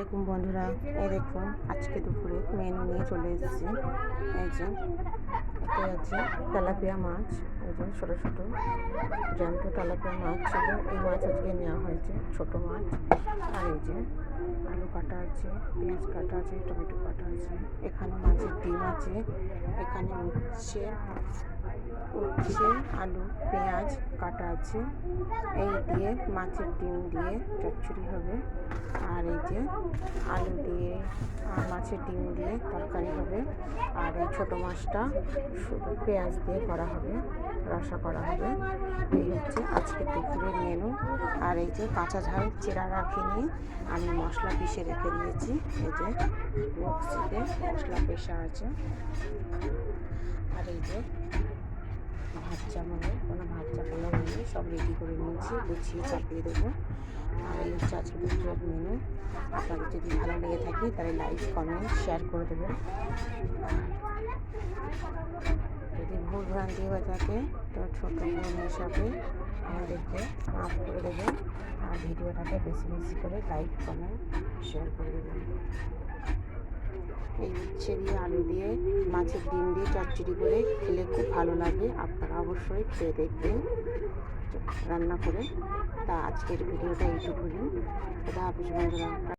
আলাইকুম বন্ধুরা, এই দেখুন আজকে দুপুরে মেনু নিয়ে চলে এসেছি। এই যে এতে আছে তেলাপিয়া মাছ, এই যে ছোটো ছোটো জ্যান্ত তেলাপিয়া মাছ ছিল, এই মাছ আজকে নেওয়া হয়েছে, ছোট মাছ। আর এই যে আলু কাটা আছে, পেঁয়াজ কাটা আছে, টমেটো কাটা আছে, এখানে মাছের ডিম আছে, এখানে উচ্ছে আলু পেঁয়াজ কাটা আছে। এই দিয়ে মাছের ডিম দিয়ে চচ্চড়ি হবে, আর এই যে আলু দিয়ে আর মাছের ডিম দিয়ে তরকারি হবে, আর এই ছোটো মাছটা শুধু পেঁয়াজ দিয়ে করা হবে, রসা করা হবে। এই হচ্ছে আজকে দুপুরের মেনু। আর এই যে কাঁচা ঝাল চেরা রাখিনি, আমি মশলা পিষে রেখে দিয়েছি। এই যে মিক্সিতে মশলা পেশা আছে। আর এই যে ভাত চাপানো, কোনো ভাত চাপানো নেই, সব রেডি করে নিয়েছি, গুছিয়ে চাপিয়ে দেবো। আর এই হচ্ছে আজকে দুপুরের মেনু। আপনাদের যদি ভালো লেগে থাকে তাহলে লাইক কমেন্ট শেয়ার করে দেবেন। যদি ভুল ভ্রান্তি হয়ে থাকে তো ছোটো বোন হিসাবে আমাদেরকে মাফ করে দেবেন, আর ভিডিওটাকে বেশি বেশি করে লাইক কমেন্ট শেয়ার করে দেবেন। এই উচ্ছে দিয়ে আলু দিয়ে মাছের ডিম দিয়ে চচ্চড়ি করে খেলে খুব ভালো লাগে, আপনারা অবশ্যই খেয়ে দেখবেন রান্না করে। তা আজকের ভিডিওটা এইটুকুনি। খোদা হাফেজ বন্ধুরা।